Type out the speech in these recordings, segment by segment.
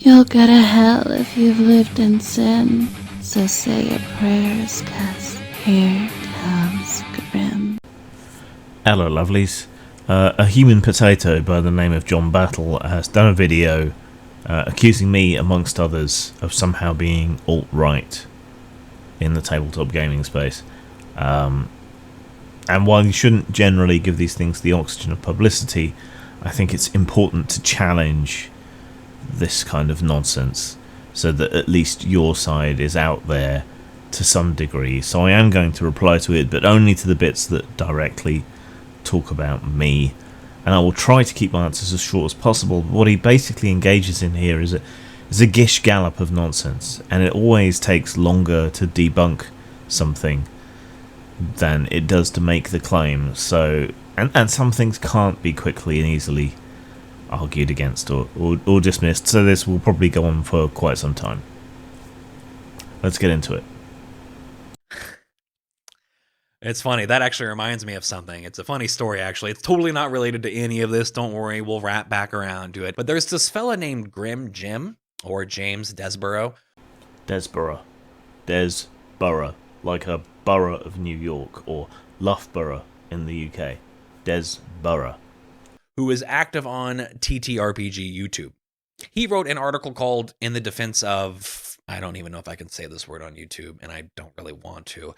You'll go to hell if you've lived in sin, so say your prayers, 'cause here comes Grim. Hello lovelies. A human potato by the name of John Battle has done a video accusing me, amongst others, of somehow being alt-right in the tabletop gaming space. And while you shouldn't generally give these things the oxygen of publicity, I think it's important to challenge this kind of nonsense so that at least your side is out there to some degree. So I am going to reply to it, but only to the bits that directly talk about me, and I will try to keep my answers as short as possible. But what he basically engages in here is a gish gallop of nonsense, and it always takes longer to debunk something than it does to make the claim. So and some things can't be quickly and easily argued against or dismissed, so this will probably go on for quite some time. Let's get into it. It's funny, that actually reminds me of something. It's a funny story, actually. It's totally not related to any of this, don't worry, we'll wrap back around to it. But there's this fella named Grim Jim, or James Desborough. Desborough, like a borough of New York, or Loughborough in the UK. Desborough. Who is active on TTRPG YouTube. He wrote an article called In the Defense of... I don't even know if I can say this word on YouTube, and I don't really want to.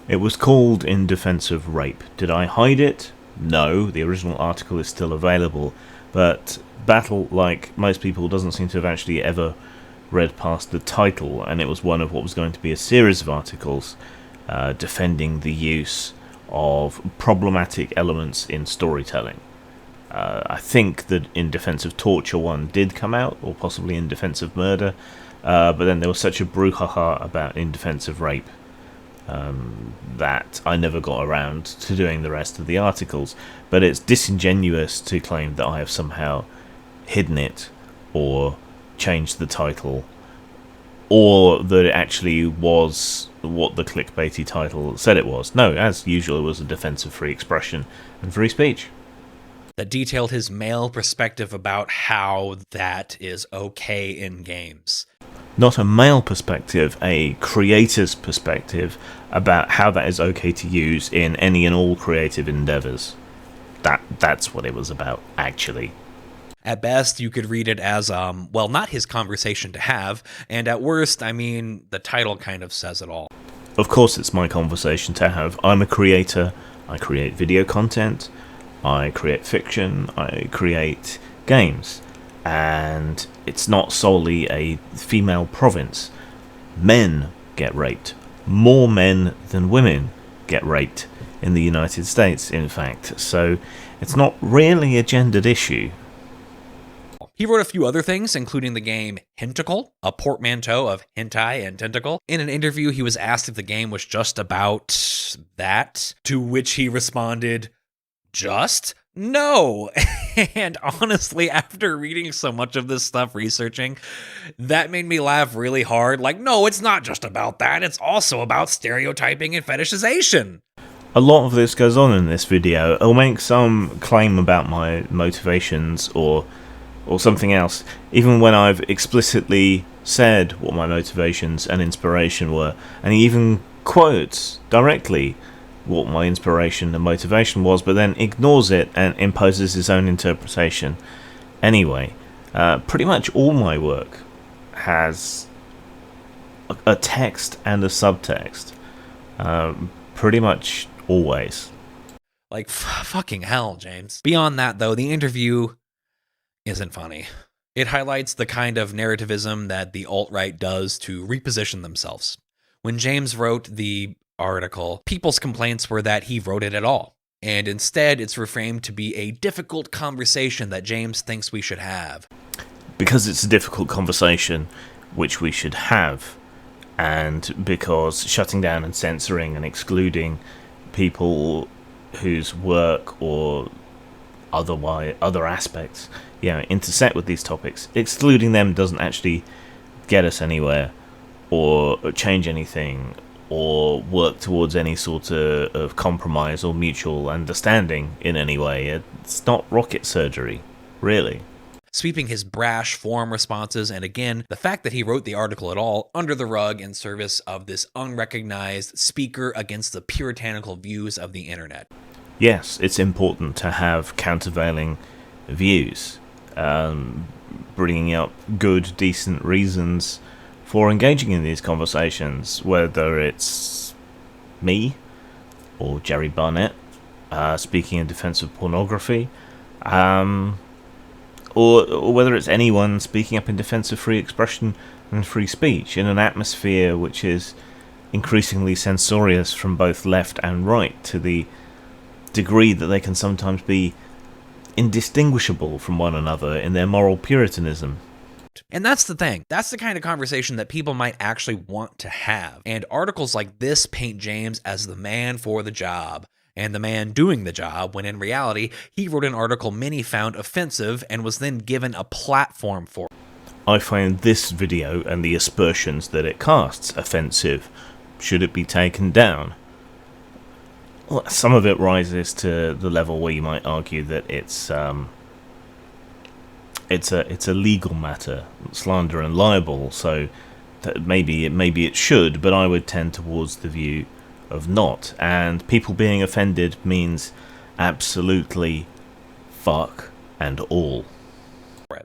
It was called In Defense of Rape. Did I hide it? No, the original article is still available, but Battle, like most people, doesn't seem to have actually ever read past the title, and it was one of what was going to be a series of articles defending the use of problematic elements in storytelling. I think that In Defense of Torture one did come out, or possibly In Defense of Murder, but then there was such a brouhaha about In Defense of Rape that I never got around to doing the rest of the articles. But it's disingenuous to claim that I have somehow hidden it, or changed the title, or that it actually was what the clickbaity title said it was. No, as usual, it was a defense of free expression and free speech. That detailed his male perspective about how that is okay in games. Not a male perspective, a creator's perspective about how that is okay to use in any and all creative endeavors. That's what it was about, actually. At best, you could read it as, well, not his conversation to have, and at worst, I mean, the title kind of says it all. Of course it's my conversation to have. I'm a creator. I create video content. I create fiction. I create games. And it's not solely a female province. Men get raped. More men than women get raped in the United States, in fact. So it's not really a gendered issue. He wrote a few other things, including the game Hentacle, a portmanteau of hentai and tentacle. In an interview, he was asked if the game was just about that, to which he responded, just? No. And honestly, after reading so much of this stuff, researching, that made me laugh really hard. Like, no, it's not just about that. It's also about stereotyping and fetishization. A lot of this goes on in this video. I'll make some claim about my motivations or something else, even when I've explicitly said what my motivations and inspiration were. And he even quotes directly what my inspiration and motivation was, but then ignores it and imposes his own interpretation. Anyway, pretty much all my work has a text and a subtext. Pretty much always. Like, fucking hell, James. Beyond that, though, the interview isn't funny. It highlights the kind of narrativism that the alt-right does to reposition themselves. When James wrote the article, people's complaints were that he wrote it at all, and instead it's reframed to be a difficult conversation that James thinks we should have. Because it's a difficult conversation which we should have, and because shutting down and censoring and excluding people whose work or other aspects intersect with these topics, excluding them doesn't actually get us anywhere or change anything or work towards any sort of compromise or mutual understanding in any way. It's not rocket surgery, really. sweeping his brash forum responses, and again, the fact that he wrote the article at all under the rug in service of this unrecognized speaker against the puritanical views of the internet. Yes, it's important to have countervailing views, bringing up good, decent reasons for engaging in these conversations, whether it's me or Jerry Barnett speaking in defense of pornography, or whether it's anyone speaking up in defense of free expression and free speech in an atmosphere which is increasingly censorious from both left and right, to the degree that they can sometimes be indistinguishable from one another in their moral puritanism. And that's the thing. That's the kind of conversation that people might actually want to have. And articles like this paint James as the man for the job, and the man doing the job, when in reality, he wrote an article many found offensive and was then given a platform for. I find this video and the aspersions that it casts offensive. Should it be taken down? Well, some of it rises to the level where you might argue that it's a legal matter, slander and libel, so that maybe it should, but I would tend towards the view of not. And people being offended means absolutely fuck and all.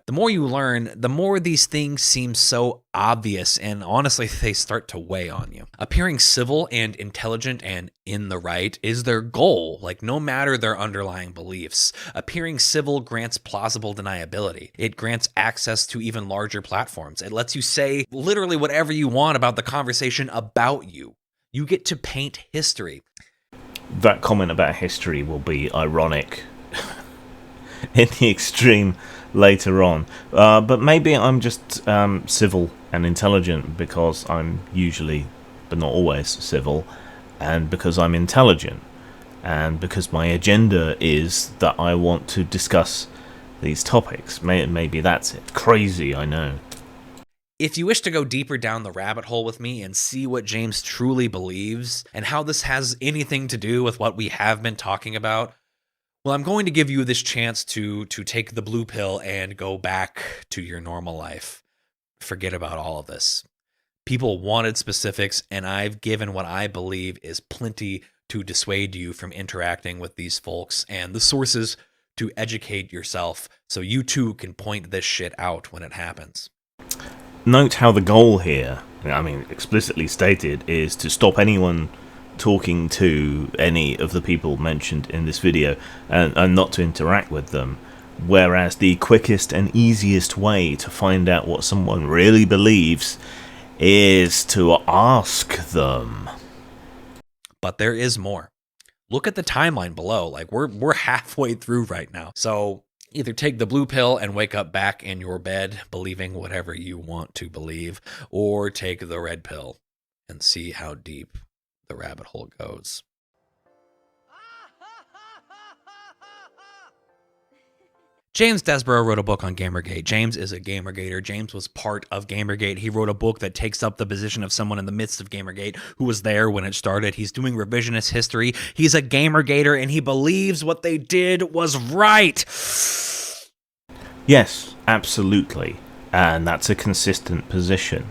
The more you learn, the more these things seem so obvious, and honestly, they start to weigh on you. Appearing civil and intelligent and in the right is their goal, like no matter their underlying beliefs. Appearing civil grants plausible deniability. It grants access to even larger platforms. It lets you say literally whatever you want about the conversation about you. You get to paint history. That comment about history will be ironic in the extreme later on, but maybe I'm just civil and intelligent because I'm usually, but not always, civil, and because I'm intelligent, and because my agenda is that I want to discuss these topics. Maybe that's it. Crazy, I know. If you wish to go deeper down the rabbit hole with me and see what James truly believes and how this has anything to do with what we have been talking about, well, I'm going to give you this chance to take the blue pill and go back to your normal life. Forget about all of this. People wanted specifics, and I've given what I believe is plenty to dissuade you from interacting with these folks and the sources to educate yourself so you too can point this shit out when it happens. Note how the goal here, I mean, explicitly stated, is to stop anyone talking to any of the people mentioned in this video and not to interact with them, whereas the quickest and easiest way to find out what someone really believes is to ask them. But there is more. Look at the timeline below. Like we're halfway through right now. So either take the blue pill and wake up back in your bed believing whatever you want to believe, or take the red pill and see how deep the rabbit hole goes. James Desborough wrote a book on Gamergate. James is a Gamergater. James was part of Gamergate. He wrote a book that takes up the position of someone in the midst of Gamergate who was there when it started. He's doing revisionist history. He's a Gamergater, and he believes what they did was right. Yes, absolutely. And that's a consistent position.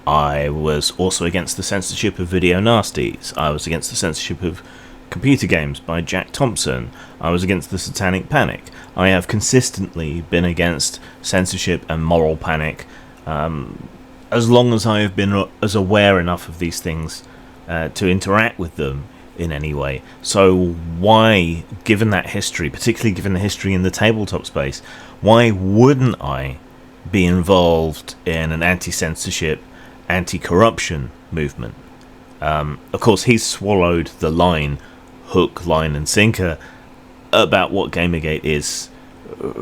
I was also against the censorship of video nasties. I was against the censorship of computer games by Jack Thompson. I was against the Satanic Panic. I have consistently been against censorship and moral panic as long as I have been as aware enough of these things to interact with them in any way. So why, given that history, particularly given the history in the tabletop space, why wouldn't I be involved in an anti-censorship, anti-corruption movement? Of course, he's swallowed the line, hook, line and sinker, about what Gamergate is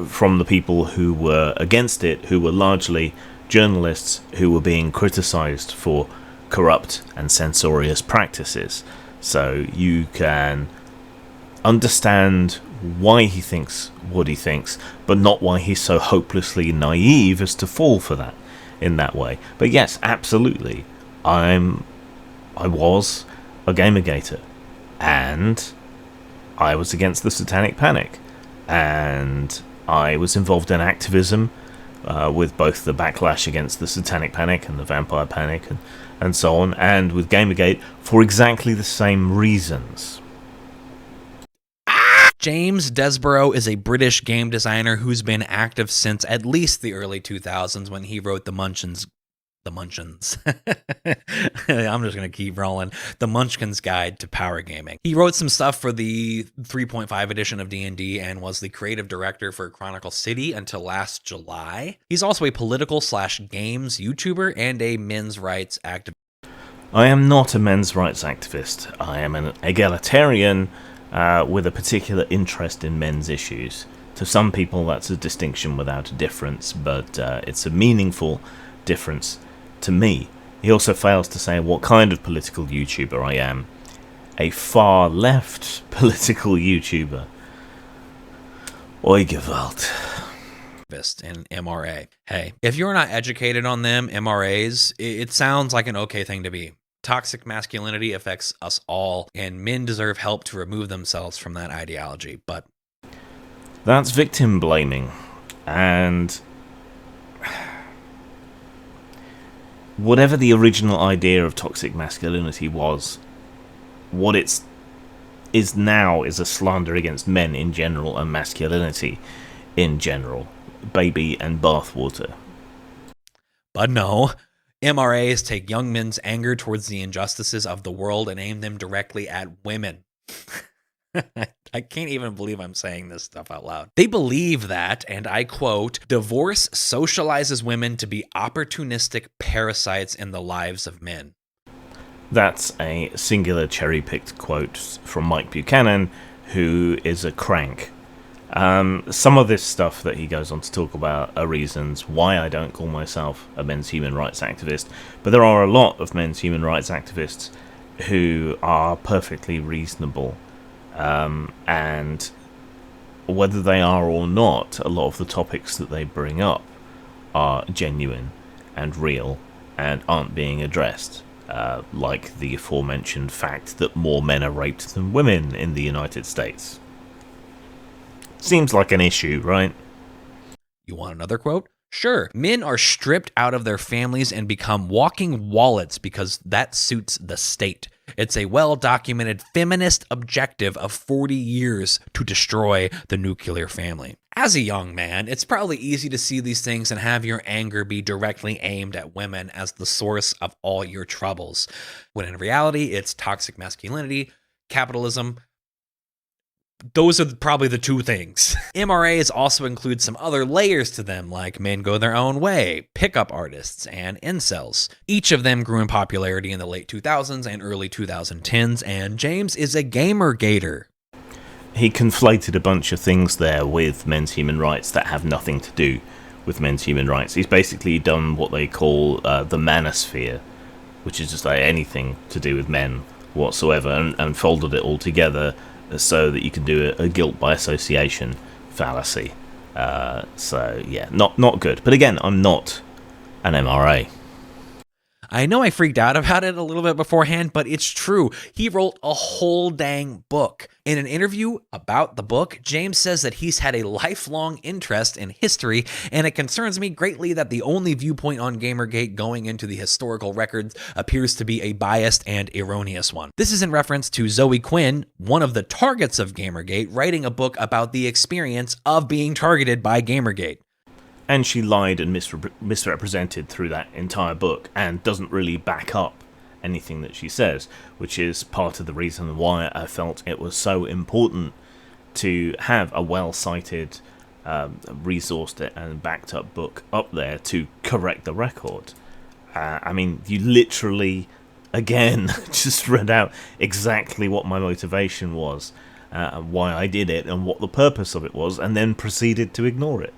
from the people who were against it, who were largely journalists who were being criticised for corrupt and censorious practices. So you can understand why he thinks what he thinks, but not why he's so hopelessly naive as to fall for that in that way. But yes, absolutely, I was a Gamergater, and I was against the Satanic Panic, and I was involved in activism with both the backlash against the Satanic Panic and the Vampire Panic and so on, and with Gamergate for exactly the same reasons. James Desborough is a British game designer who's been active since at least the early 2000s when he wrote The Munchkins. I'm just going to keep rolling. The Munchkin's Guide to Power Gaming. He wrote some stuff for the 3.5 edition of D&D and was the creative director for Chronicle City until last July. He's also a political/games YouTuber and a men's rights activist. I am not a men's rights activist. I am an egalitarian with a particular interest in men's issues. To some people, that's a distinction without a difference, but it's a meaningful difference to me. He also fails to say what kind of political YouTuber I am. A far left political YouTuber. Oi Gewalt. And MRA. Hey, if you're not educated on them, MRAs, it sounds like an okay thing to be. Toxic masculinity affects us all, and men deserve help to remove themselves from that ideology, but... That's victim blaming, and... whatever the original idea of toxic masculinity was, what it is now is a slander against men in general and masculinity in general. Baby and bathwater. But no, MRAs take young men's anger towards the injustices of the world and aim them directly at women. I can't even believe I'm saying this stuff out loud. They believe that, and I quote, divorce socializes women to be opportunistic parasites in the lives of men. That's a singular cherry-picked quote from Mike Buchanan, who is a crank. Some of this stuff that he goes on to talk about are reasons why I don't call myself a men's human rights activist, but there are a lot of men's human rights activists who are perfectly reasonable. And whether they are or not, a lot of the topics that they bring up are genuine and real and aren't being addressed, like the aforementioned fact that more men are raped than women in the United States. Seems like an issue, right? You want another quote? Sure. Men are stripped out of their families and become walking wallets because that suits the state. It's a well-documented feminist objective of 40 years to destroy the nuclear family. As a young man, it's probably easy to see these things and have your anger be directly aimed at women as the source of all your troubles, when in reality, it's toxic masculinity, capitalism. Those are probably the two things. MRAs also include some other layers to them, like men go their own way, pickup artists, and incels. Each of them grew in popularity in the late 2000s and early 2010s, and James is a Gamergater. He conflated a bunch of things there with men's human rights that have nothing to do with men's human rights. He's basically done what they call the manosphere, which is just like anything to do with men whatsoever, and folded it all together so that you can do a guilt by association fallacy. So yeah, not good. But again, I'm not an MRA. I know I freaked out about it a little bit beforehand, but it's true. He wrote a whole dang book. In an interview about the book, James says that he's had a lifelong interest in history, and it concerns me greatly that the only viewpoint on Gamergate going into the historical records appears to be a biased and erroneous one. This is in reference to Zoe Quinn, one of the targets of Gamergate, writing a book about the experience of being targeted by Gamergate. And she lied and misrepresented through that entire book and doesn't really back up anything that she says, which is part of the reason why I felt it was so important to have a well-cited, resourced and backed up book up there to correct the record. I mean, you literally, again, just read out exactly what my motivation was, why I did it, and what the purpose of it was, and then proceeded to ignore it.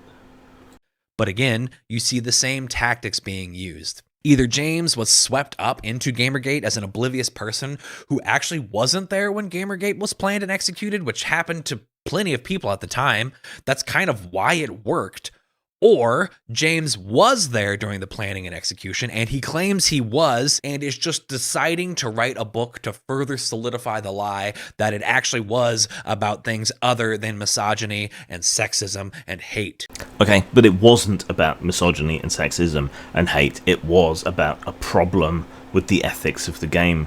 But again, you see the same tactics being used. Either James was swept up into Gamergate as an oblivious person who actually wasn't there when Gamergate was planned and executed, which happened to plenty of people at the time. That's kind of why it worked. Or James was there during the planning and execution, and he claims he was, and is just deciding to write a book to further solidify the lie that it actually was about things other than misogyny and sexism and hate. Okay, but it wasn't about misogyny and sexism and hate. It was about a problem with the ethics of the game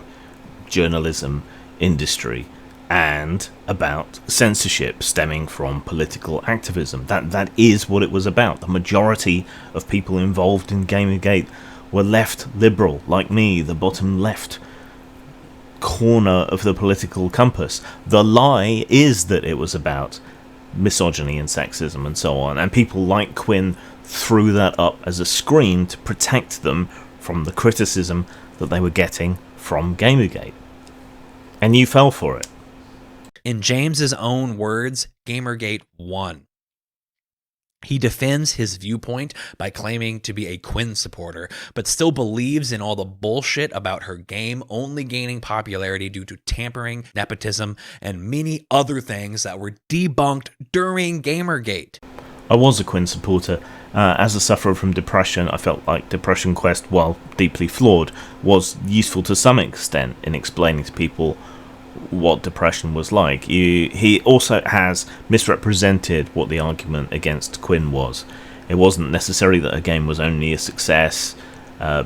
journalism industry, and about censorship stemming from political activism. That is what it was about. The majority of people involved in Gamergate were left liberal, like me, the bottom left corner of the political compass. The lie is that it was about misogyny and sexism and so on, and people like Quinn threw that up as a screen to protect them from the criticism that they were getting from Gamergate. And you fell for it. In James's own words, Gamergate won. He defends his viewpoint by claiming to be a Quinn supporter, but still believes in all the bullshit about her game only gaining popularity due to tampering, nepotism, and many other things that were debunked during Gamergate. I was a Quinn supporter. As a sufferer from depression, I felt like Depression Quest, while deeply flawed, was useful to some extent in explaining to people what depression was like. He also has misrepresented what the argument against Quinn was. It wasn't necessarily that her game was only a success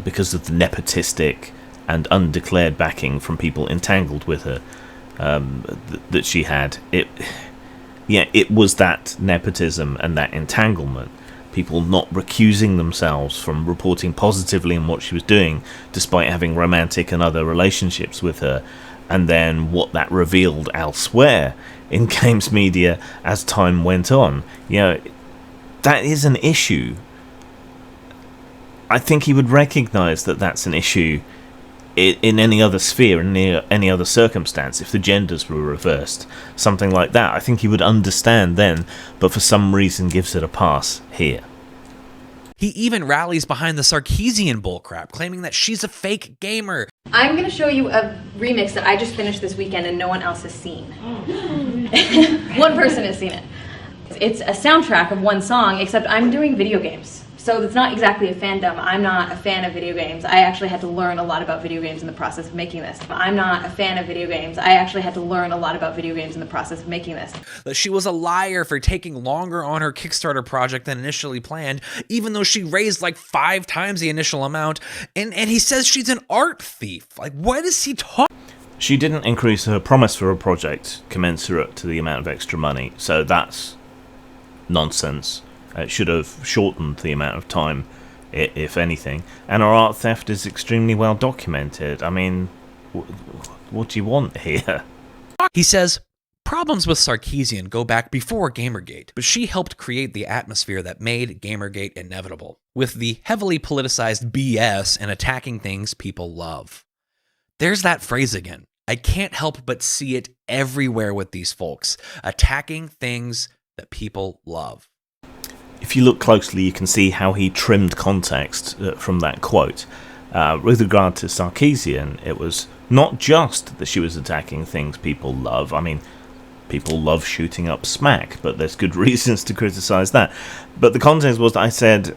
because of the nepotistic and undeclared backing from people entangled with her that she had. It was that nepotism and that entanglement, people not recusing themselves from reporting positively on what she was doing despite having romantic and other relationships with her, and then what that revealed elsewhere in games media as time went on. That is an issue. I think he would recognise that that's an issue in any other sphere, in any other circumstance. If the genders were reversed, something like that, I think he would understand then, but for some reason gives it a pass here. He even rallies behind the Sarkeesian bullcrap, claiming that she's a fake gamer. I'm going to show you a remix that I just finished this weekend and no one else has seen. One person has seen it. It's a soundtrack of one song, except I'm doing video games. So it's not exactly a fandom. I'm not a fan of video games. I actually had to learn a lot about video games in the process of making this. I'm not a fan of video games. I actually had to learn a lot about video games in the process of making this. That she was a liar for taking longer on her Kickstarter project than initially planned, even though she raised like 5 times the initial amount. And he says she's an art thief. Like, what is he talking? She didn't increase her promise for a project commensurate to the amount of extra money, so that's nonsense. It should have shortened the amount of time, if anything. And her art theft is extremely well documented. I mean, what do you want here? He says, problems with Sarkeesian go back before Gamergate, but she helped create the atmosphere that made Gamergate inevitable, with the heavily politicized BS and attacking things people love. There's that phrase again. I can't help but see it everywhere with these folks, attacking things that people love. If you look closely, you can see how he trimmed context from that quote. With regard to Sarkeesian, it was not just that she was attacking things people love. I mean, people love shooting up smack, but there's good reasons to criticize that. But the context was that I said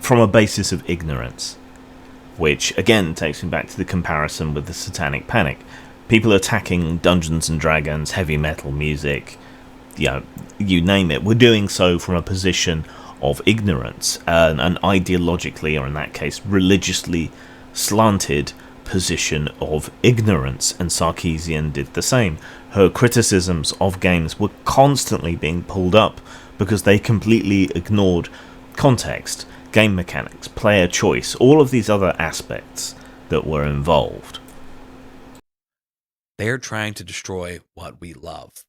from a basis of ignorance, which again takes me back to the comparison with the Satanic Panic. People attacking Dungeons and Dragons, heavy metal music, you name it, we're doing so from a position of ignorance, an ideologically, or in that case, religiously slanted position of ignorance, and Sarkeesian did the same. Her criticisms of games were constantly being pulled up because they completely ignored context, game mechanics, player choice, all of these other aspects that were involved. They're trying to destroy what we love.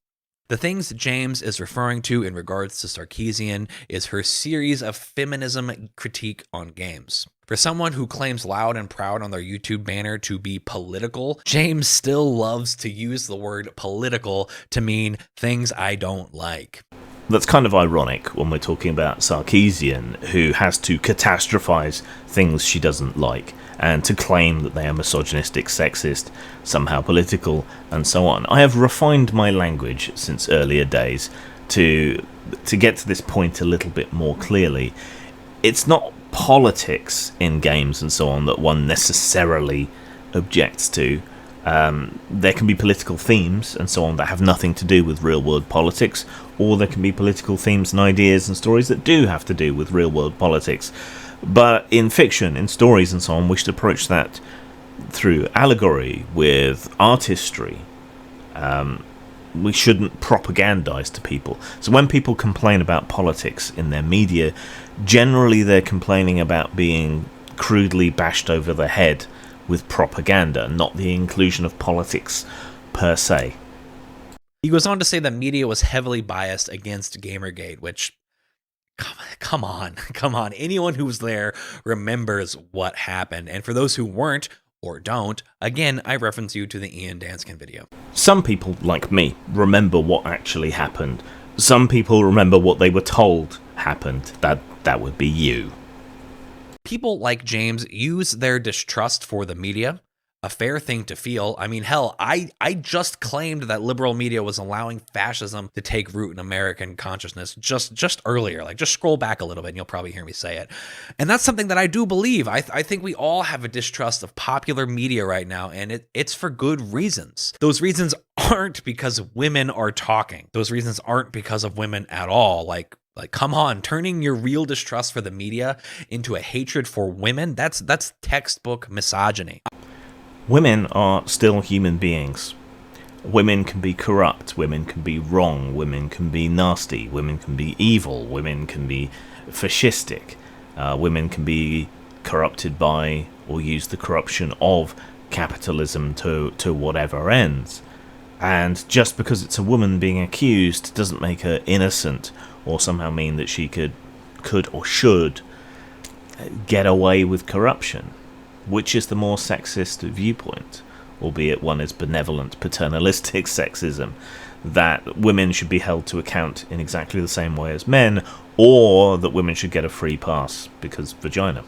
The things James is referring to in regards to Sarkeesian is her series of feminism critique on games. For someone who claims loud and proud on their YouTube banner to be political, James still loves to use the word political to mean things I don't like. That's kind of ironic when we're talking about Sarkeesian, who has to catastrophize things she doesn't like, and to claim that they are misogynistic, sexist, somehow political, and so on. I have refined my language since earlier days. to get to this point a little bit more clearly. It's not politics in games and so on that one necessarily objects to. There can be political themes and so on that have nothing to do with real-world politics, or there can be political themes and ideas and stories that do have to do with real-world politics. But in fiction, in stories and so on, we should approach that through allegory, with artistry. We shouldn't propagandize to people. So when people complain about politics in their media, generally they're complaining about being crudely bashed over the head with propaganda, not the inclusion of politics per se. He goes on to say that media was heavily biased against Gamergate, which, come on. Anyone who was there remembers what happened. And for those who weren't, or don't, again, I reference you to the Ian Danskin video. Some people, like me, remember what actually happened. Some people remember what they were told happened. That would be you. People like James use their distrust for the media, a fair thing to feel. I mean, hell, I just claimed that liberal media was allowing fascism to take root in American consciousness just earlier. Like, just scroll back a little bit and you'll probably hear me say it. And that's something that I do believe. I think we all have a distrust of popular media right now, and it's for good reasons. Those reasons aren't because women are talking. Those reasons aren't because of women at all. Like, come on, turning your real distrust for the media into a hatred for women, that's textbook misogyny. Women are still human beings. Women can be corrupt, women can be wrong, women can be nasty, women can be evil, women can be fascistic, women can be corrupted by or use the corruption of capitalism to whatever ends. And just because it's a woman being accused doesn't make her innocent, or somehow mean that she could or should get away with corruption. Which is the more sexist viewpoint, albeit one is benevolent, paternalistic sexism, that women should be held to account in exactly the same way as men, or that women should get a free pass because vagina.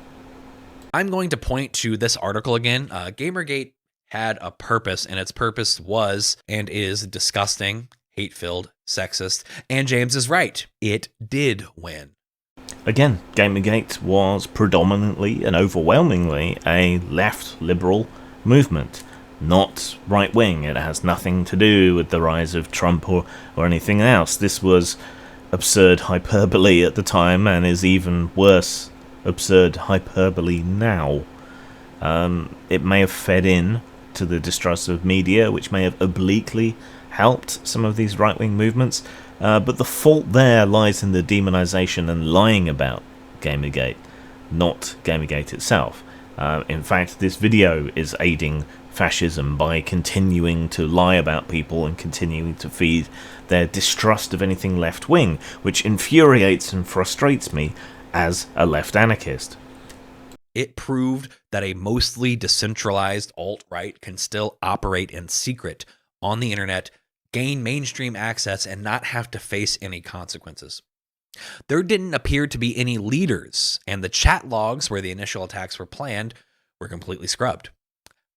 I'm going to point to this article again. Gamergate had a purpose, and its purpose was and is disgusting, hate-filled, sexist, and James is right. It did win. Again, Gamergate was predominantly and overwhelmingly a left liberal movement, not right-wing. It has nothing to do with the rise of Trump or anything else. This was absurd hyperbole at the time, and is even worse, absurd hyperbole now. It may have fed in to the distrust of media, which may have obliquely helped some of these right-wing movements, but the fault there lies in the demonization and lying about Gamergate, not Gamergate itself. In fact, this video is aiding fascism by continuing to lie about people and continuing to feed their distrust of anything left-wing, which infuriates and frustrates me as a left anarchist. It proved that a mostly decentralized alt-right can still operate in secret on the internet, gain mainstream access, and not have to face any consequences. There didn't appear to be any leaders, and the chat logs where the initial attacks were planned were completely scrubbed.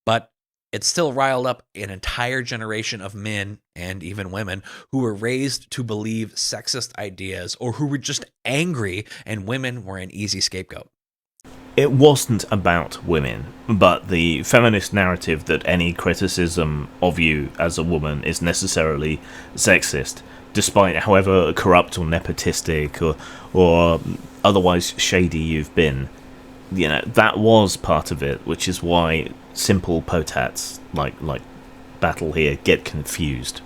But it still riled up an entire generation of men, and even women, who were raised to believe sexist ideas, or who were just angry and women were an easy scapegoat. It wasn't about women, but the feminist narrative that any criticism of you as a woman is necessarily sexist, despite however corrupt or nepotistic or otherwise shady you've been. You know, that was part of it, which is why simple potats like Battle here get confused.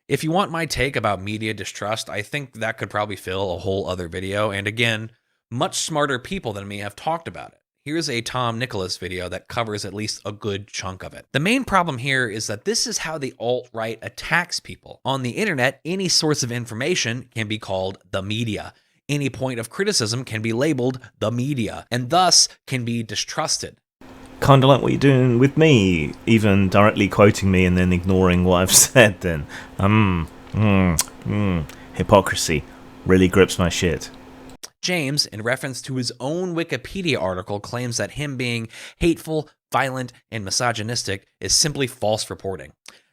If you want my take about media distrust, I think that could probably fill a whole other video, and again, much smarter people than me have talked about it. Here's a Tom Nicholas video that covers at least a good chunk of it. The main problem here is that this is how the alt-right attacks people. On the internet, any source of information can be called the media. Any point of criticism can be labeled the media, and thus can be distrusted. Kind of like what you're doing with me, even directly quoting me and then ignoring what I've said then. Hypocrisy really grips my shit. James, in reference to his own Wikipedia article, claims that him being hateful, violent, and misogynistic is simply false reporting.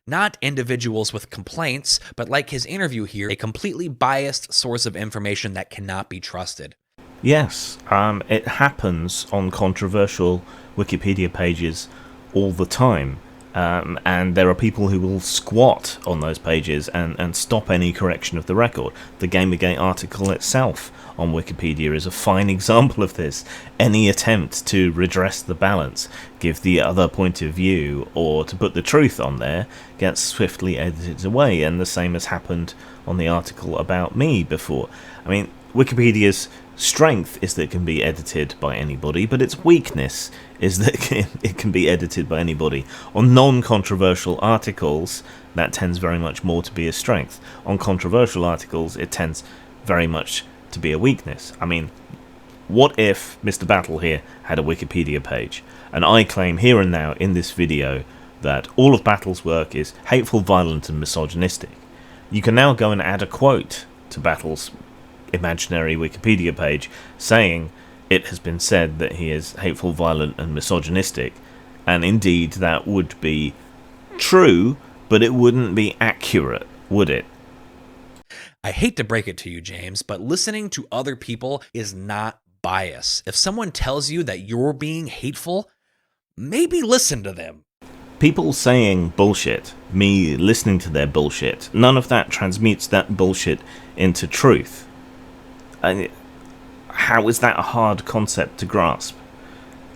Not individuals with complaints, but like his interview here, a completely biased source of information that cannot be trusted. Yes, it happens on controversial Wikipedia pages all the time. And there are people who will squat on those pages and stop any correction of the record. The Gamergate article itself on Wikipedia is a fine example of this. Any attempt to redress the balance, give the other point of view, or to put the truth on there gets swiftly edited away, and the same has happened on the article about me before. I mean, Wikipedia's strength is that it can be edited by anybody, but its weakness is that it can be edited by anybody. On non-controversial articles, that tends very much more to be a strength. On controversial articles, it tends very much to be a weakness. I mean, what if Mr. Battle here had a Wikipedia page, and I claim here and now in this video that all of Battle's work is hateful, violent, and misogynistic? You can now go and add a quote to Battle's imaginary Wikipedia page saying it has been said that he is hateful, violent, and misogynistic, and indeed that would be true, but it wouldn't be accurate, would it? I hate to break it to you, James, but listening to other people is not bias. If someone tells you that you're being hateful, maybe listen to them. People saying bullshit, me listening to their bullshit, none of that transmutes that bullshit into truth. How is that a hard concept to grasp?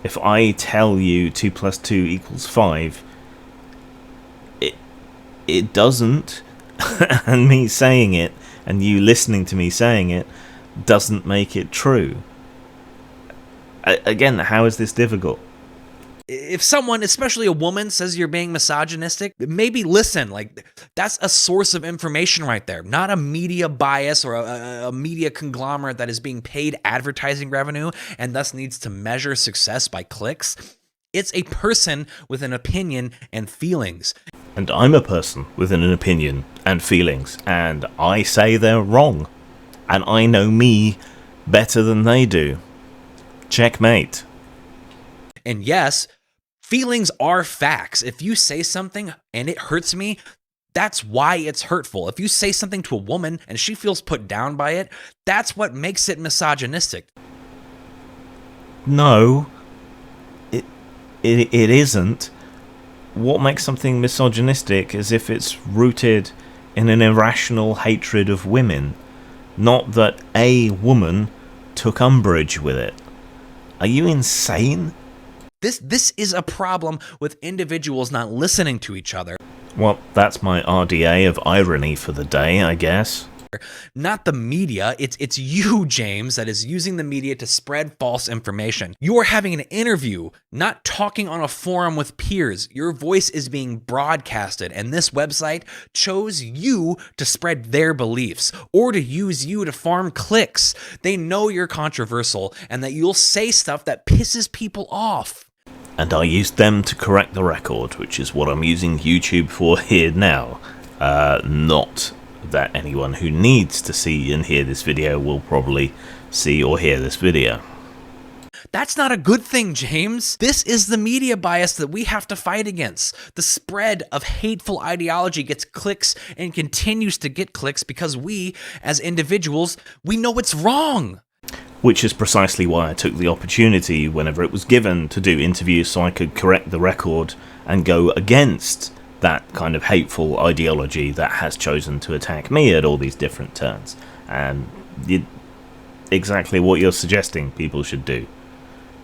If I tell you 2 + 2 = 5, it doesn't, and me saying it, and you listening to me saying it, doesn't make it true. Again, how is this difficult? If someone, especially a woman, says you're being misogynistic, maybe listen. Like, that's a source of information right there, not a media bias or a media conglomerate that is being paid advertising revenue and thus needs to measure success by clicks. It's a person with an opinion and feelings. And I'm a person with an opinion and feelings, and I say they're wrong. And I know me better than they do. Checkmate. And yes, feelings are facts. If you say something and it hurts me, that's why it's hurtful. If you say something to a woman and she feels put down by it, that's what makes it misogynistic. No, it isn't. What makes something misogynistic is if it's rooted in an irrational hatred of women, not that a woman took umbrage with it. Are you insane? This is a problem with individuals not listening to each other. Well, that's my RDA of irony for the day, I guess. Not the media, it's you, James, that is using the media to spread false information. You are having an interview, not talking on a forum with peers. Your voice is being broadcasted, and this website chose you to spread their beliefs or to use you to farm clicks. They know you're controversial and that you'll say stuff that pisses people off. And I used them to correct the record, which is what I'm using YouTube for here now. Not that anyone who needs to see and hear this video will probably see or hear this video. That's not a good thing, James. This is the media bias that we have to fight against. The spread of hateful ideology gets clicks and continues to get clicks because we, as individuals, we know it's wrong. Which is precisely why I took the opportunity whenever it was given to do interviews so I could correct the record and go against that kind of hateful ideology that has chosen to attack me at all these different turns. And exactly what you're suggesting people should do.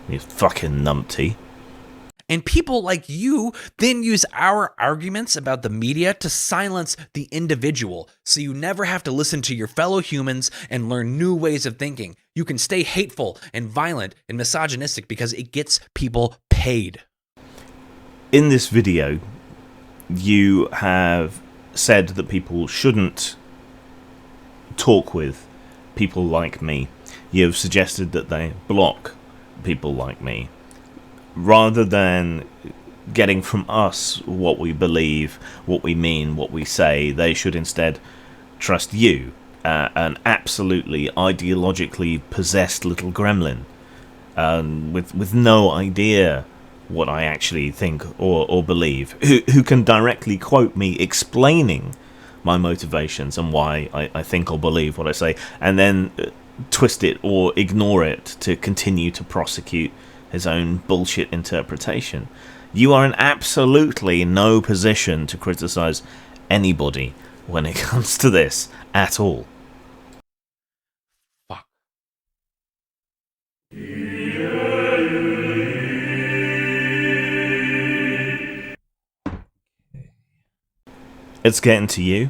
You fucking numpty. And people like you then use our arguments about the media to silence the individual, so you never have to listen to your fellow humans and learn new ways of thinking. You can stay hateful and violent and misogynistic because it gets people paid. In this video, you have said that people shouldn't talk with people like me. You have suggested that they block people like me. Rather than getting from us what we believe, what we mean, what we say, they should instead trust you, an absolutely ideologically possessed little gremlin, with no idea what I actually think or believe, who can directly quote me explaining my motivations and why I think or believe what I say, and then twist it or ignore it to continue to prosecute his own bullshit interpretation. You are in absolutely no position to criticize anybody when it comes to this at all. Fuck. It's getting to you.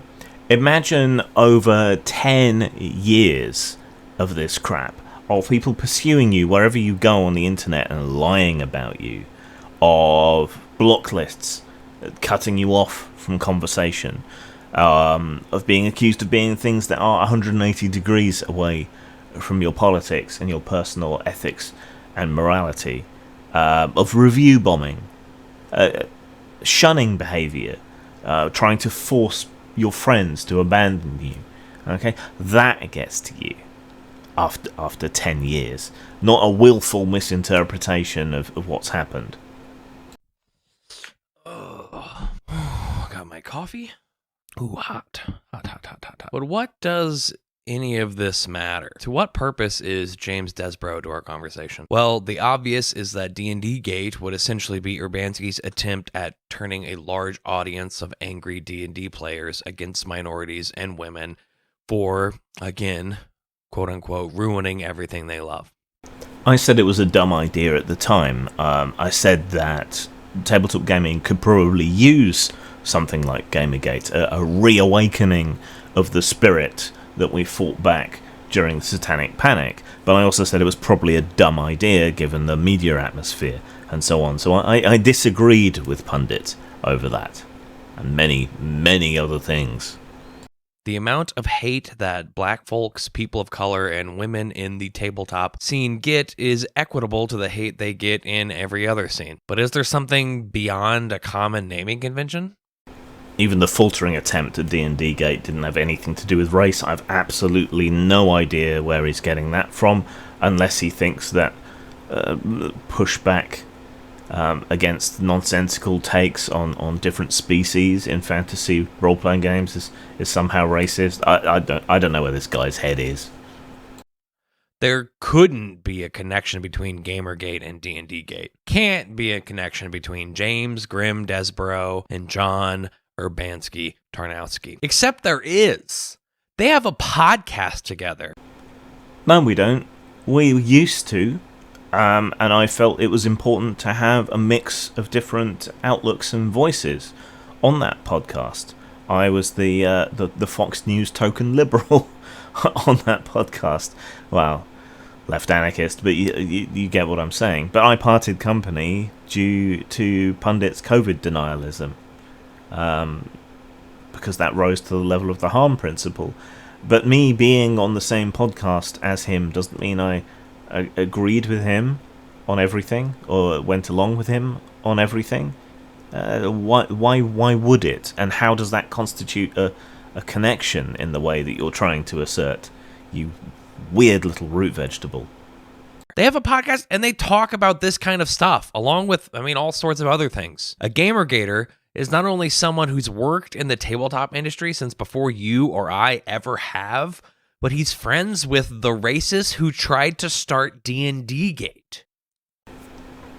Imagine over 10 years of this crap, of people pursuing you wherever you go on the internet and lying about you, of block lists cutting you off from conversation, of being accused of being things that are 180 degrees away from your politics and your personal ethics and morality, of review bombing, shunning behavior, trying to force your friends to abandon you. Okay, that gets to you after 10 years, not a willful misinterpretation of what's happened. Got my coffee. Ooh, hot. But what does any of this matter? To what purpose is James Desborough to our conversation? Well, the obvious is that D&D Gate would essentially be Urbanski's attempt at turning a large audience of angry D&D players against minorities and women for, again, quote-unquote, ruining everything they love. I said it was a dumb idea at the time. I said that tabletop gaming could probably use something like Gamergate, a reawakening of the spirit that we fought back during the Satanic Panic, but I also said it was probably a dumb idea given the media atmosphere and so on. So I disagreed with pundits over that, and many, many other things. The amount of hate that black folks, people of color, and women in the tabletop scene get is equitable to the hate they get in every other scene. But is there something beyond a common naming convention? Even the faltering attempt at D&D Gate didn't have anything to do with race. I've absolutely no idea where he's getting that from, unless he thinks that pushback against nonsensical takes on different species in fantasy role-playing games is somehow racist. I don't know where this guy's head is. There couldn't be a connection between Gamergate and D&D Gate. Can't be a connection between James Grimm Desborough and John Urbanski Tarnowski. Except there is. They have a podcast together. No, we don't. We used to. And I felt it was important to have a mix of different outlooks and voices on that podcast. I was the Fox News token liberal on that podcast. Well, left anarchist, but you get what I'm saying. But I parted company due to pundits' COVID denialism, because that rose to the level of the harm principle. But me being on the same podcast as him doesn't mean I agreed with him on everything or went along with him on everything. Why would it? And how does that constitute a connection in the way that you're trying to assert, you weird little root vegetable? They have a podcast and they talk about this kind of stuff, along with, all sorts of other things. A Gamergator is not only someone who's worked in the tabletop industry since before you or I ever have, but he's friends with the racists who tried to start D&D Gate.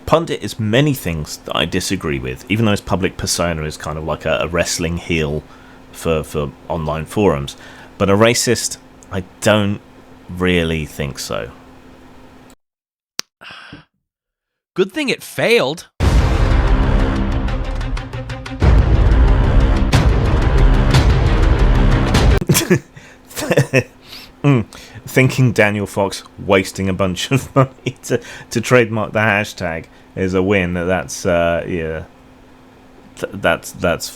Pundit is many things that I disagree with, even though his public persona is kind of like a wrestling heel for online forums. But a racist, I don't really think so. Good thing it failed. Thinking Daniel Fox wasting a bunch of money to trademark the hashtag is a win. That's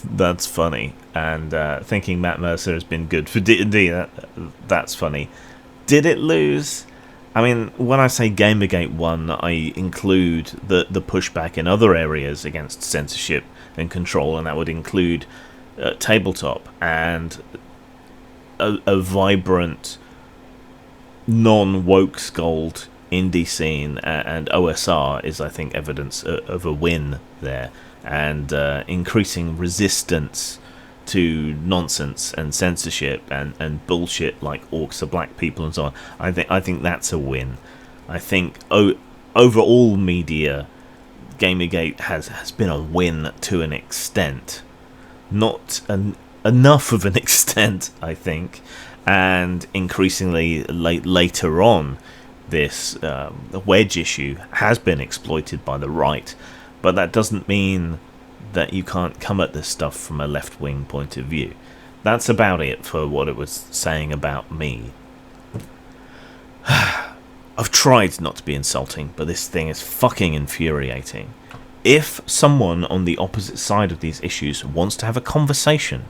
that's funny. And thinking Matt Mercer has been good for D&D, that's funny. Did it lose? When I say Gamergate won, I include the pushback in other areas against censorship and control, and that would include tabletop and a vibrant, non-woke skulled indie scene and OSR is, I think, evidence of a win there, and increasing resistance to nonsense and censorship and bullshit like orcs are black people and so on. I think that's a win. I think overall media, Gamergate has been a win to an extent, not enough of an extent, I think, and increasingly later on, this wedge issue has been exploited by the right, but that doesn't mean that you can't come at this stuff from a left-wing point of view. That's about it for what it was saying about me. I've tried not to be insulting, but this thing is fucking infuriating. If someone on the opposite side of these issues wants to have a conversation,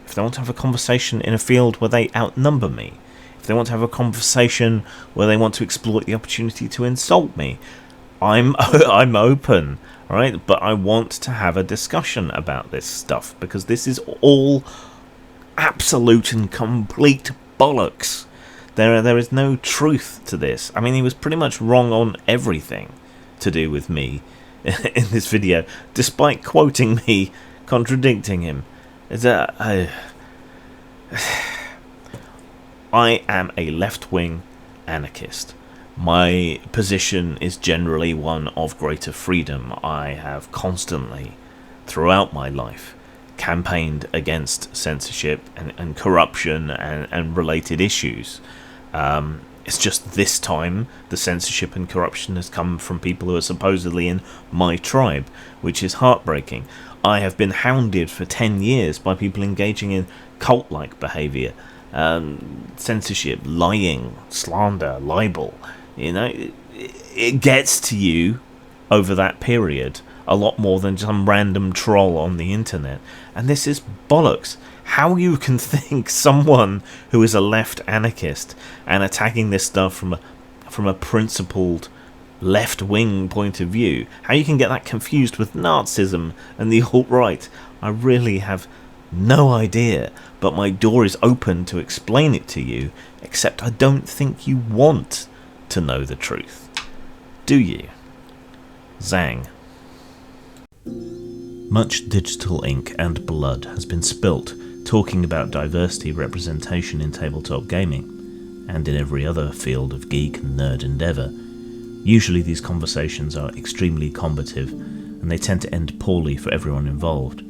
if they want to have a conversation in a field where they outnumber me, if they want to have a conversation where they want to exploit the opportunity to insult me, I'm open, right? But I want to have a discussion about this stuff, because this is all absolute and complete bollocks. There is no truth to this. I mean, he was pretty much wrong on everything to do with me in this video, despite quoting me, contradicting him. I am a left-wing anarchist. My position is generally one of greater freedom. I have constantly, throughout my life, campaigned against censorship and corruption and related issues. It's just this time the censorship and corruption has come from people who are supposedly in my tribe, which is heartbreaking. I have been hounded for 10 years by people engaging in cult-like behaviour, censorship, lying, slander, libel. You know, it gets to you over that period a lot more than some random troll on the internet. And this is bollocks. How you can think someone who is a left anarchist and attacking this stuff from a principled left-wing point of view, how you can get that confused with Nazism and the alt-right, I really have no idea. But my door is open to explain it to you, except I don't think you want to know the truth. Do you? Zang. Much digital ink and blood has been spilt talking about diversity representation in tabletop gaming, and in every other field of geek and nerd endeavour. Usually these conversations are extremely combative, and they tend to end poorly for everyone involved.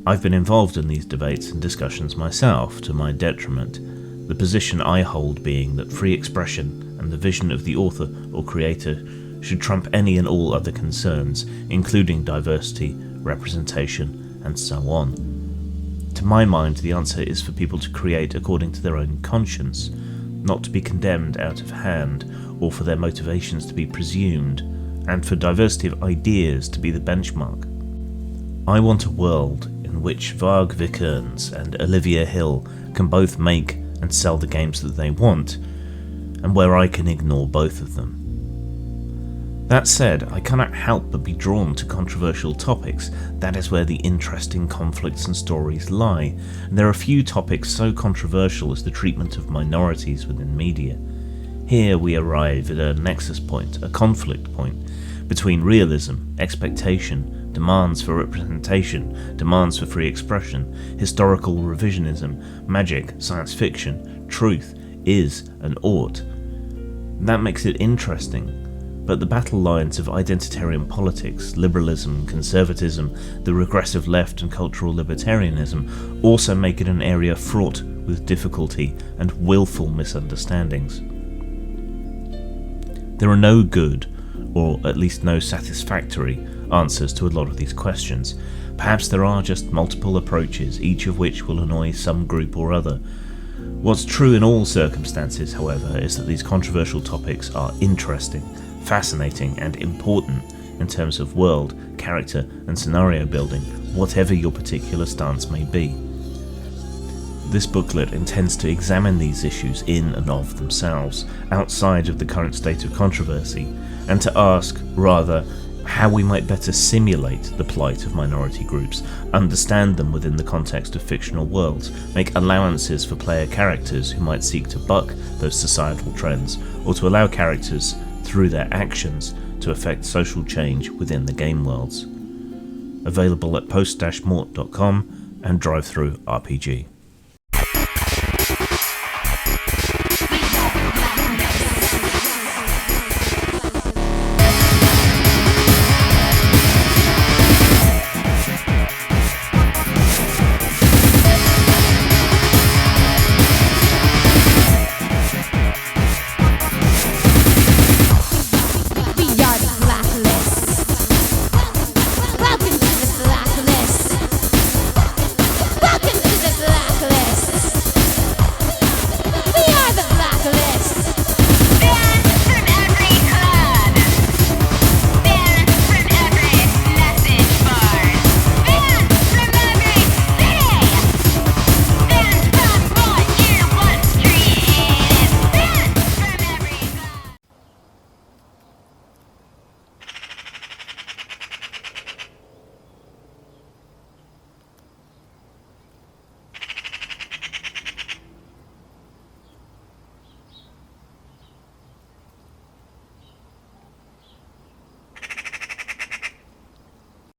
I've been involved in these debates and discussions myself, to my detriment, the position I hold being that free expression and the vision of the author or creator should trump any and all other concerns, including diversity, representation, and so on. To my mind, the answer is for people to create according to their own conscience, not to be condemned out of hand, or for their motivations to be presumed, and for diversity of ideas to be the benchmark. I want a world in which Varg Vikernes and Olivia Hill can both make and sell the games that they want, and where I can ignore both of them. That said, I cannot help but be drawn to controversial topics. That is where the interesting conflicts and stories lie, and there are few topics so controversial as the treatment of minorities within media. Here we arrive at a nexus point, a conflict point, between realism, expectation, demands for representation, demands for free expression, historical revisionism, magic, science fiction, truth, is, and ought. That makes it interesting. But the battle lines of identitarian politics, liberalism, conservatism, the regressive left and cultural libertarianism also make it an area fraught with difficulty and willful misunderstandings. There are no good, or at least no satisfactory, answers to a lot of these questions. Perhaps there are just multiple approaches, each of which will annoy some group or other. What's true in all circumstances, however, is that these controversial topics are interesting, fascinating and important in terms of world, character and scenario building, whatever your particular stance may be. This booklet intends to examine these issues in and of themselves, outside of the current state of controversy, and to ask, rather, how we might better simulate the plight of minority groups, understand them within the context of fictional worlds, make allowances for player characters who might seek to buck those societal trends, or to allow characters through their actions to affect social change within the game worlds. Available at post-mort.com and drive-thru RPG.